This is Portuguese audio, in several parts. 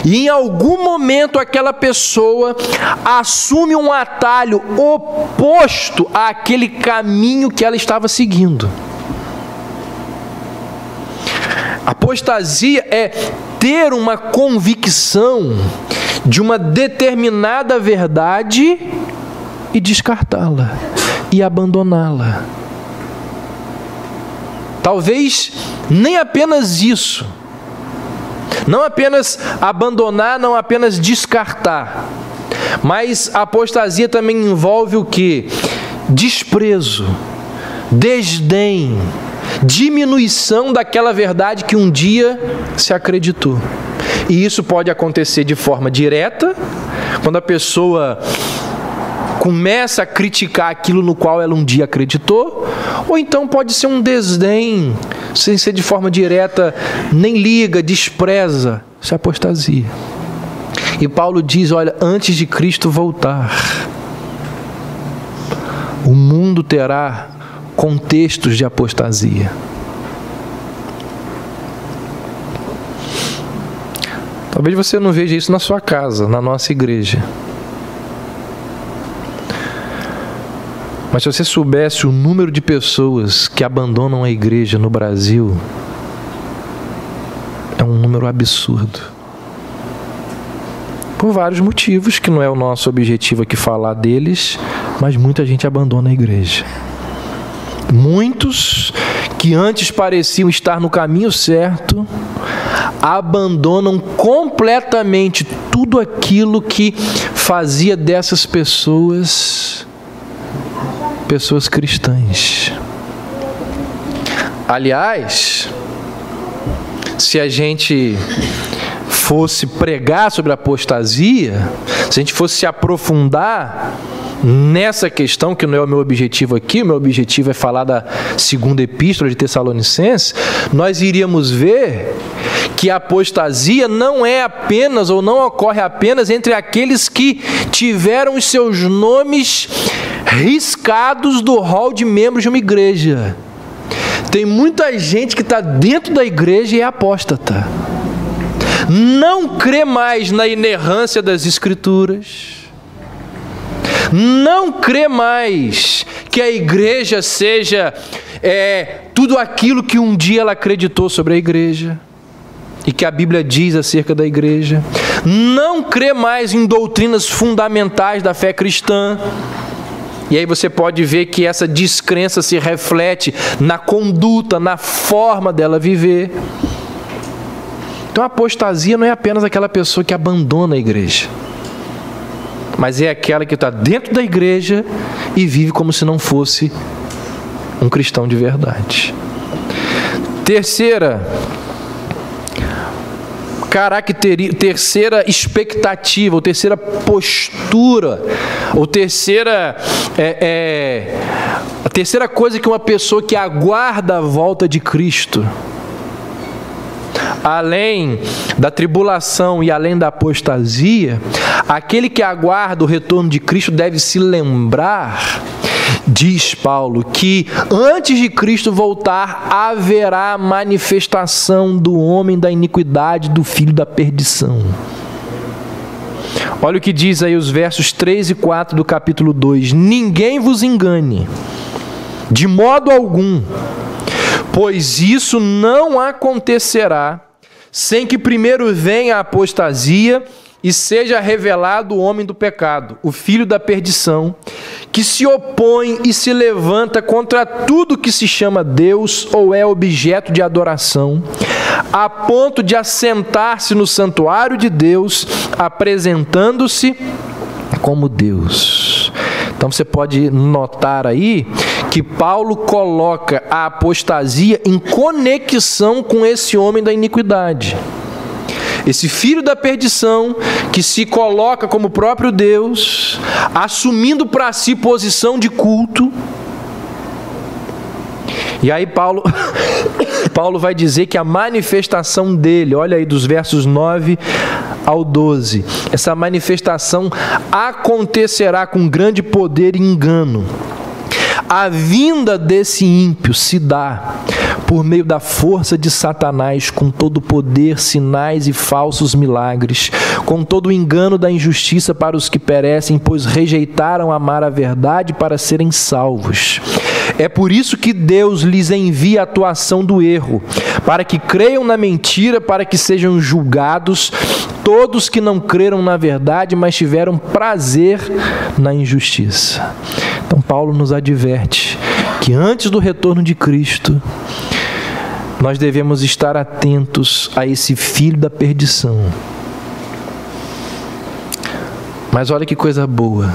e em algum momento aquela pessoa assume um atalho oposto àquele caminho que ela estava seguindo. Apostasia é ter uma convicção de uma determinada verdade e descartá-la e abandoná-la. Talvez nem apenas isso. Não apenas abandonar, não apenas descartar. Mas a apostasia também envolve o quê? Desprezo, desdém, diminuição daquela verdade que um dia se acreditou. E isso pode acontecer de forma direta, quando a pessoa começa a criticar aquilo no qual ela um dia acreditou, ou então pode ser um desdém, sem ser de forma direta, nem liga, despreza, isso é apostasia. E Paulo diz, olha, antes de Cristo voltar, o mundo terá contextos de apostasia. Talvez você não veja isso na sua casa, na nossa igreja. Mas se você soubesse o número de pessoas que abandonam a igreja no Brasil, é um número absurdo. Por vários motivos, que não é o nosso objetivo aqui falar deles, mas muita gente abandona a igreja. Muitos que antes pareciam estar no caminho certo, abandonam completamente tudo aquilo que fazia dessas pessoas cristãs. Aliás, se a gente fosse pregar sobre a apostasia, se a gente fosse se aprofundar nessa questão, que não é o meu objetivo aqui, o meu objetivo é falar da segunda epístola de Tessalonicenses, nós iríamos ver que a apostasia não é apenas, ou não ocorre apenas entre aqueles que tiveram os seus nomes riscados do rol de membros de uma igreja. Tem muita gente que está dentro da igreja e é apóstata. Não crê mais na inerrância das Escrituras. Não crê mais que a igreja seja tudo aquilo que um dia ela acreditou sobre a igreja e que a Bíblia diz acerca da igreja. Não crê mais em doutrinas fundamentais da fé cristã. E aí você pode ver que essa descrença se reflete na conduta, na forma dela viver. Então a apostasia não é apenas aquela pessoa que abandona a igreja, mas é aquela que está dentro da igreja e vive como se não fosse um cristão de verdade. Terceira expectativa, ou terceira postura, ou a terceira coisa que uma pessoa que aguarda a volta de Cristo, além da tribulação e além da apostasia, aquele que aguarda o retorno de Cristo deve se lembrar, diz Paulo, que antes de Cristo voltar haverá manifestação do homem da iniquidade, do filho da perdição. Olha o que diz aí os versos 3 e 4 do capítulo 2. Ninguém vos engane, de modo algum, pois isso não acontecerá sem que primeiro venha a apostasia e seja revelado o homem do pecado, o filho da perdição, que se opõe e se levanta contra tudo que se chama Deus ou é objeto de adoração, a ponto de assentar-se no santuário de Deus, apresentando-se como Deus. Então você pode notar aí que Paulo coloca a apostasia em conexão com esse homem da iniquidade. Esse filho da perdição que se coloca como próprio Deus, assumindo para si posição de culto. E aí Paulo vai dizer que a manifestação dele, olha aí dos versos 9 ao 12, essa manifestação acontecerá com grande poder e engano. A vinda desse ímpio se dá por meio da força de Satanás, com todo o poder, sinais e falsos milagres, com todo o engano da injustiça para os que perecem, pois rejeitaram amar a verdade para serem salvos. É por isso que Deus lhes envia a atuação do erro, para que creiam na mentira, para que sejam julgados todos que não creram na verdade, mas tiveram prazer na injustiça. Então Paulo nos adverte que antes do retorno de Cristo, nós devemos estar atentos a esse filho da perdição. Mas olha que coisa boa.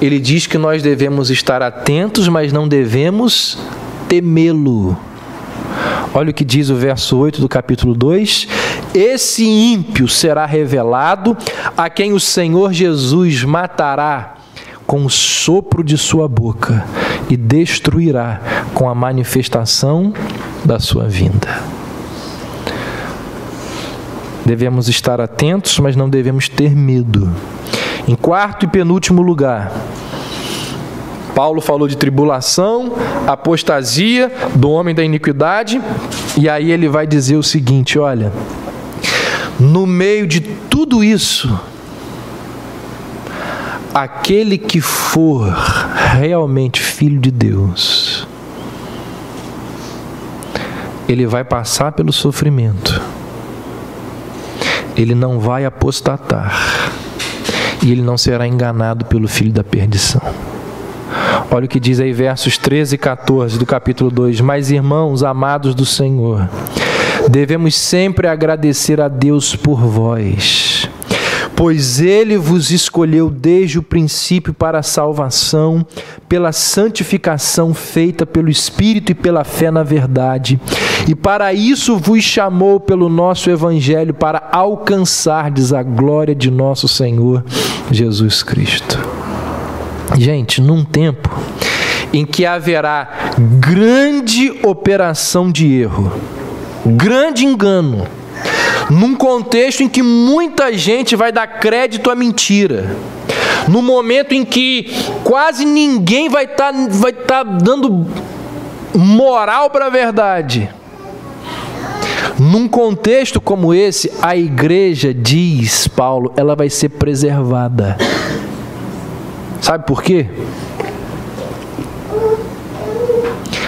Ele diz que nós devemos estar atentos, mas não devemos temê-lo. Olha o que diz o verso 8 do capítulo 2. Esse ímpio será revelado, a quem o Senhor Jesus matará com o sopro de sua boca e destruirá com a manifestação da sua vinda. Devemos estar atentos, mas não devemos ter medo. Em quarto e penúltimo lugar, Paulo falou de tribulação, apostasia do homem da iniquidade, e aí ele vai dizer o seguinte, olha, no meio de tudo isso, aquele que for realmente filho de Deus, ele vai passar pelo sofrimento, ele não vai apostatar, e ele não será enganado pelo filho da perdição. Olha o que diz aí versos 13 e 14 do capítulo 2. Mas, irmãos amados do Senhor, devemos sempre agradecer a Deus por vós, pois Ele vos escolheu desde o princípio para a salvação, pela santificação feita pelo Espírito e pela fé na verdade. E para isso vos chamou pelo nosso Evangelho, para alcançardes a glória de nosso Senhor Jesus Cristo. Gente, num tempo em que haverá grande operação de erro, grande engano, num contexto em que muita gente vai dar crédito à mentira, no momento em que quase ninguém vai estar dando moral para a verdade, num contexto como esse, a igreja, diz Paulo, ela vai ser preservada. Sabe por quê?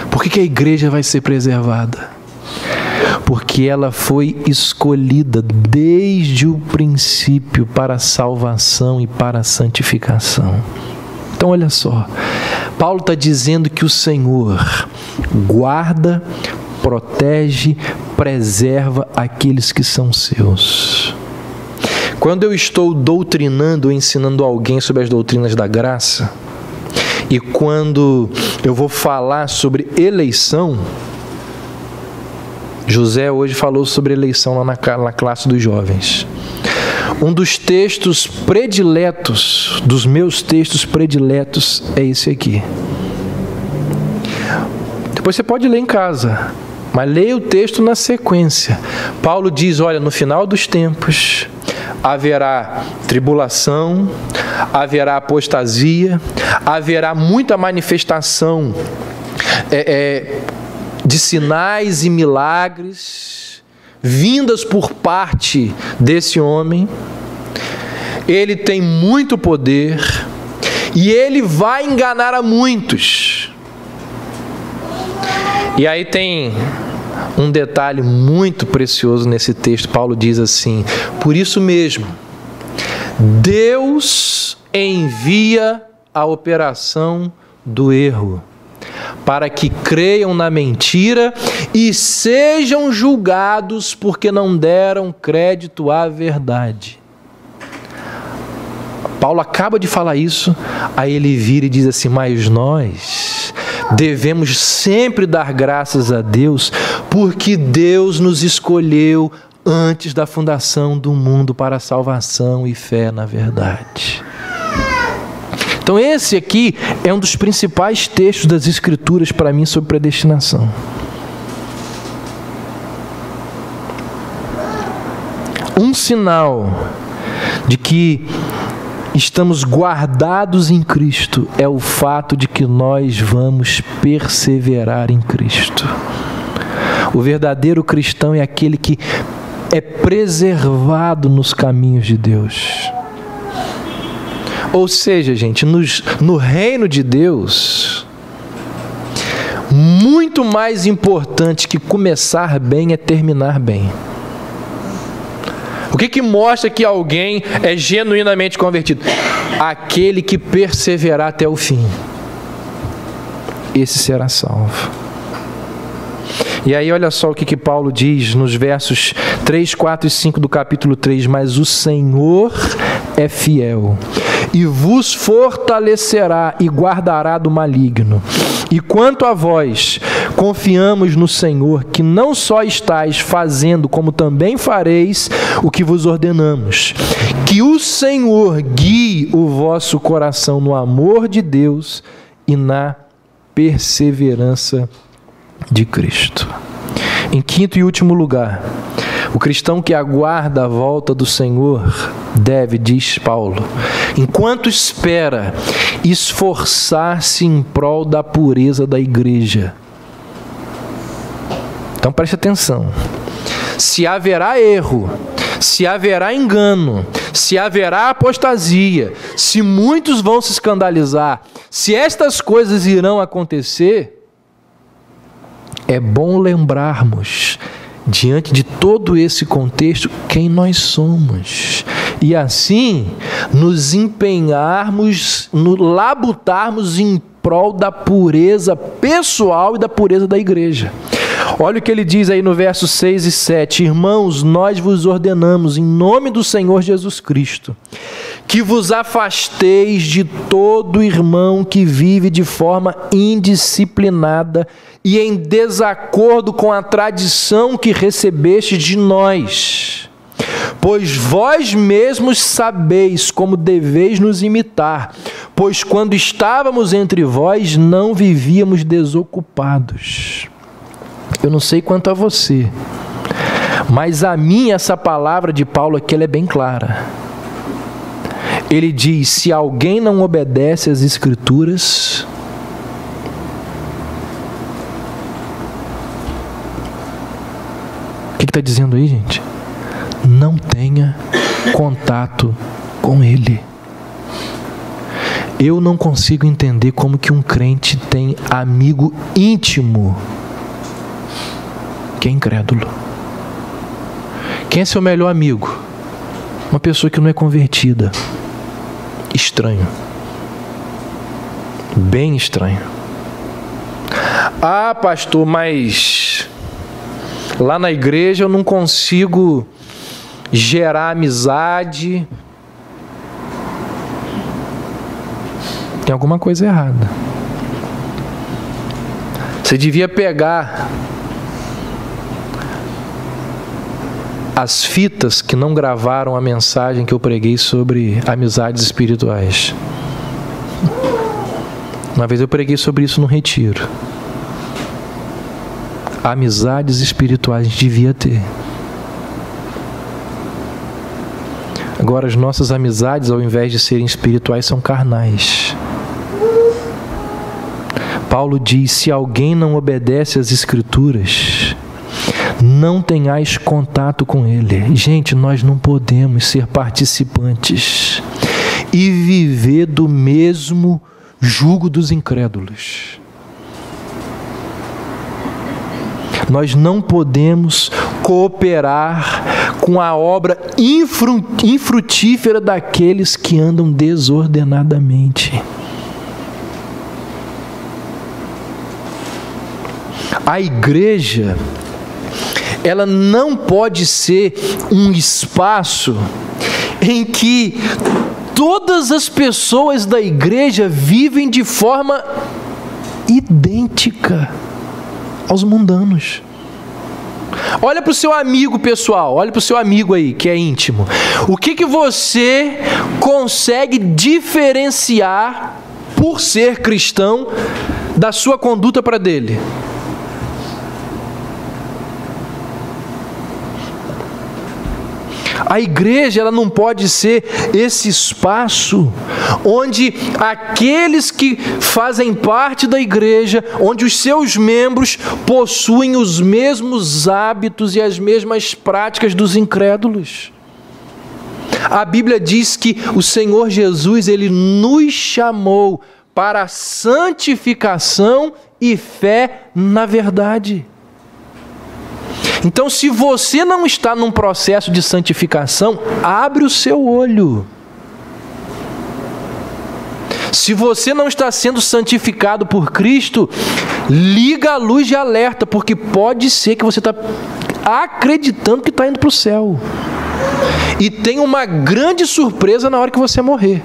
Por que a igreja vai ser preservada? Porque ela foi escolhida desde o princípio para a salvação e para a santificação. Então olha só, Paulo está dizendo que o Senhor guarda, protege, preserva aqueles que são seus. Quando eu estou doutrinando ou ensinando alguém sobre as doutrinas da graça, e quando eu vou falar sobre eleição, José hoje falou sobre eleição lá na classe dos jovens. Um dos textos prediletos, dos meus textos prediletos, é esse aqui. Depois você pode ler em casa, mas leia o texto na sequência. Paulo diz, olha, no final dos tempos haverá tribulação, haverá apostasia, haverá muita manifestação de sinais e milagres vindas por parte desse homem. Ele tem muito poder e ele vai enganar a muitos. E aí tem um detalhe muito precioso nesse texto. Paulo diz assim: por isso mesmo, Deus envia a operação do erro, para que creiam na mentira e sejam julgados porque não deram crédito à verdade. Paulo acaba de falar isso, aí ele vira e diz assim: mas nós devemos sempre dar graças a Deus, porque Deus nos escolheu antes da fundação do mundo para a salvação e fé na verdade. Então esse aqui é um dos principais textos das Escrituras para mim sobre predestinação. Um sinal de que estamos guardados em Cristo é o fato de que nós vamos perseverar em Cristo. O verdadeiro cristão é aquele que é preservado nos caminhos de Deus. Ou seja, gente, no reino de Deus, muito mais importante que começar bem é terminar bem. O que mostra que alguém é genuinamente convertido? Aquele que perseverar até o fim. Esse será salvo. E aí olha só o que Paulo diz nos versos 3, 4 e 5 do capítulo 3. Mas o Senhor é fiel e vos fortalecerá e guardará do maligno. E quanto a vós, confiamos no Senhor, que não só estáis fazendo, como também fareis o que vos ordenamos. Que o Senhor guie o vosso coração no amor de Deus e na perseverança de Cristo. Em quinto e último lugar, o cristão que aguarda a volta do Senhor deve, diz Paulo, enquanto espera, esforçar-se em prol da pureza da igreja. Então preste atenção. Se haverá erro, se haverá engano, se haverá apostasia, se muitos vão se escandalizar, se estas coisas irão acontecer, é bom lembrarmos, diante de todo esse contexto, quem nós somos. E assim, nos empenharmos, labutarmos em prol da pureza pessoal e da pureza da igreja. Olha o que ele diz aí no versos 6 e 7. Irmãos, nós vos ordenamos, em nome do Senhor Jesus Cristo, que vos afasteis de todo irmão que vive de forma indisciplinada e em desacordo com a tradição que recebeste de nós. Pois vós mesmos sabeis como deveis nos imitar, pois quando estávamos entre vós não vivíamos desocupados. Eu não sei quanto a você, mas a mim essa palavra de Paulo aqui ela é bem clara. Ele diz, se alguém não obedece às Escrituras, o que está dizendo aí, gente? Não tenha contato com ele. Eu não consigo entender como que um crente tem amigo íntimo que é incrédulo. Quem é seu melhor amigo? Uma pessoa que não é convertida. Estranho. Bem estranho. Ah, pastor, mas lá na igreja eu não consigo gerar amizade. Tem alguma coisa errada. Você devia pegar as fitas que não gravaram a mensagem que eu preguei sobre amizades espirituais. Uma vez eu preguei sobre isso no retiro. Amizades espirituais a gente devia ter. Agora, as nossas amizades, ao invés de serem espirituais, são carnais. Paulo diz, se alguém não obedece às Escrituras, não tenhais contato com ele. Gente, nós não podemos ser participantes e viver do mesmo jugo dos incrédulos. Nós não podemos cooperar com a obra infrutífera daqueles que andam desordenadamente. A igreja, ela não pode ser um espaço em que todas as pessoas da igreja vivem de forma idêntica aos mundanos. Olha para o seu amigo pessoal, olha para o seu amigo aí que é íntimo. O que você consegue diferenciar por ser cristão da sua conduta para dele? A igreja, ela não pode ser esse espaço onde aqueles que fazem parte da igreja, onde os seus membros possuem os mesmos hábitos e as mesmas práticas dos incrédulos. A Bíblia diz que o Senhor Jesus, Ele nos chamou para a santificação e fé na verdade. Então, se você não está num processo de santificação, abre o seu olho. Se você não está sendo santificado por Cristo, liga a luz de alerta, porque pode ser que você está acreditando que está indo para o céu. E tem uma grande surpresa na hora que você morrer.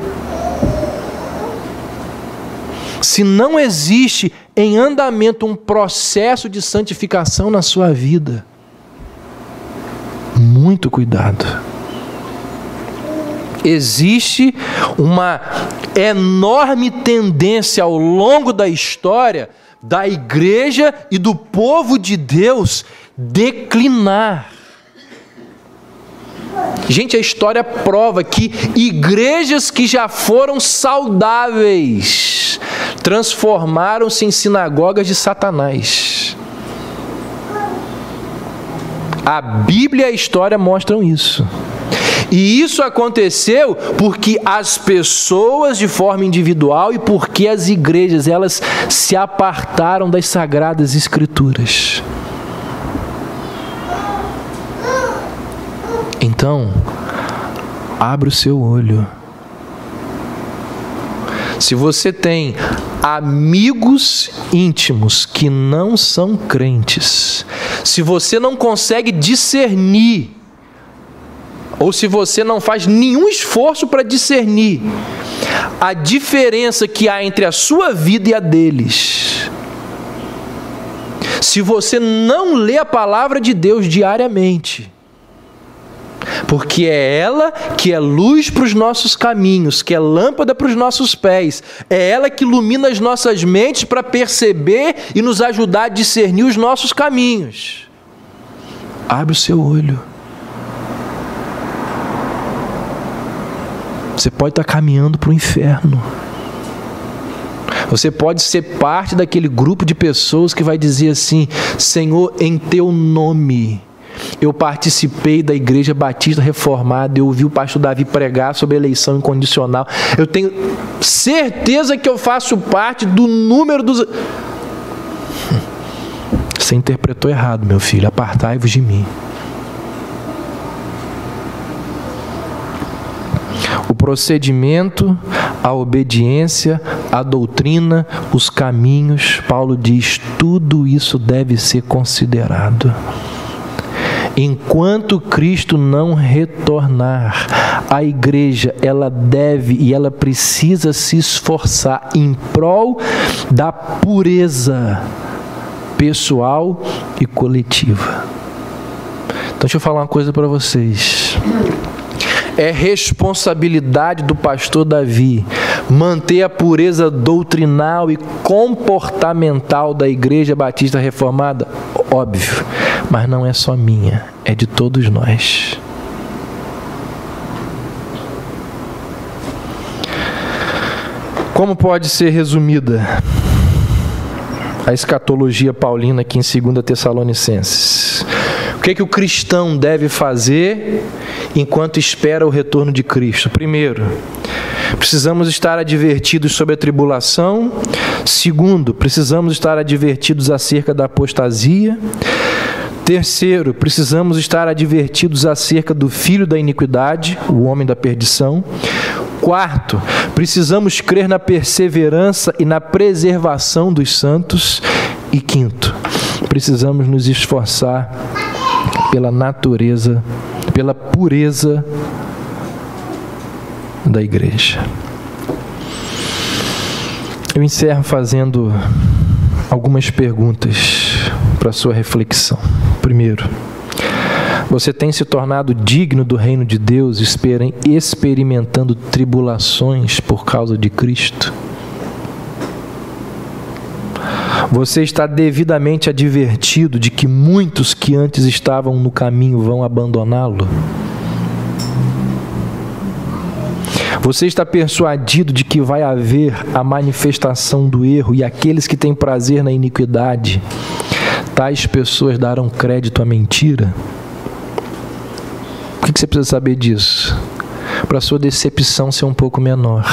Se não existe em andamento um processo de santificação na sua vida, muito cuidado. Existe uma enorme tendência ao longo da história da igreja e do povo de Deus declinar. Gente, a história prova que igrejas que já foram saudáveis transformaram-se em sinagogas de Satanás. A Bíblia e a história mostram isso. E isso aconteceu porque as pessoas de forma individual e porque as igrejas, elas se apartaram das Sagradas Escrituras. Então, abre o seu olho. Se você tem amigos íntimos que não são crentes, se você não consegue discernir, ou se você não faz nenhum esforço para discernir a diferença que há entre a sua vida e a deles, se você não lê a palavra de Deus diariamente, porque é ela que é luz para os nossos caminhos, que é lâmpada para os nossos pés, é ela que ilumina as nossas mentes para perceber e nos ajudar a discernir os nossos caminhos. Abre o seu olho. Você pode estar caminhando para o inferno. Você pode ser parte daquele grupo de pessoas que vai dizer assim: Senhor, em teu nome eu participei da Igreja Batista Reformada, eu ouvi o pastor Davi pregar sobre eleição incondicional, eu tenho certeza que eu faço parte do número dos... Você interpretou errado, meu filho. Apartai-vos de mim. O procedimento, a obediência, a doutrina, os caminhos, Paulo diz, tudo isso deve ser considerado. Enquanto Cristo não retornar, a igreja, ela deve e ela precisa se esforçar em prol da pureza pessoal e coletiva. Então, deixa eu falar uma coisa para vocês. É responsabilidade do pastor Davi manter a pureza doutrinal e comportamental da Igreja Batista Reformada? Óbvio, mas não é só minha, é de todos nós. Como pode ser resumida a escatologia paulina aqui em 2 Tessalonicenses? O que o cristão deve fazer enquanto espera o retorno de Cristo? Primeiro, precisamos estar advertidos sobre a tribulação. Segundo, precisamos estar advertidos acerca da apostasia. Terceiro, precisamos estar advertidos acerca do filho da iniquidade, o homem da perdição. Quarto, precisamos crer na perseverança e na preservação dos santos. E quinto, precisamos nos esforçar pela natureza, pela pureza da igreja. Eu encerro fazendo algumas perguntas para sua reflexão. Primeiro, você tem se tornado digno do reino de Deus, experimentando tribulações por causa de Cristo? Você está devidamente advertido de que muitos que antes estavam no caminho vão abandoná-lo? Você está persuadido de que vai haver a manifestação do erro e aqueles que têm prazer na iniquidade, tais pessoas darão crédito à mentira? Por que você precisa saber disso? Para a sua decepção ser um pouco menor,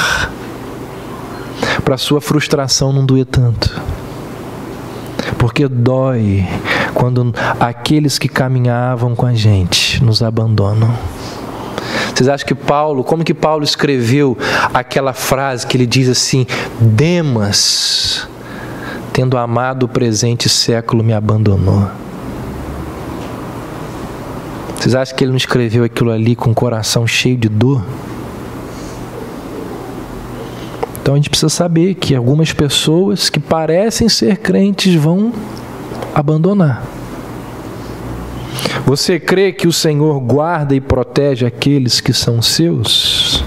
para a sua frustração não doer tanto, porque dói quando aqueles que caminhavam com a gente nos abandonam. Vocês acham que como que Paulo escreveu aquela frase que ele diz assim: Demas, tendo amado o presente século, me abandonou? Vocês acham que ele não escreveu aquilo ali com o coração cheio de dor? Então a gente precisa saber que algumas pessoas que parecem ser crentes vão abandonar. Você crê que o Senhor guarda e protege aqueles que são seus?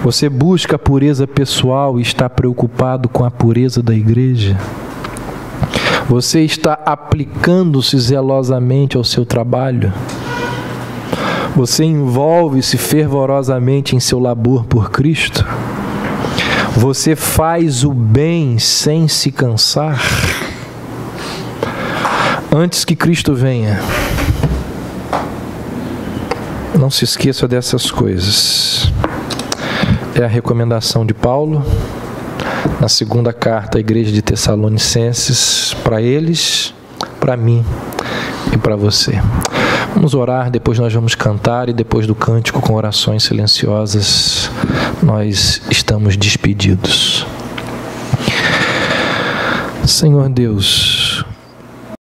Você busca a pureza pessoal e está preocupado com a pureza da igreja? Você está aplicando-se zelosamente ao seu trabalho? Você envolve-se fervorosamente em seu labor por Cristo? Você faz o bem sem se cansar? Antes que Cristo venha, não se esqueça dessas coisas. É a recomendação de Paulo na segunda carta à igreja de Tessalonicenses, para eles, para mim e para você. Vamos orar, depois nós vamos cantar e depois do cântico com orações silenciosas nós estamos despedidos. Senhor Deus,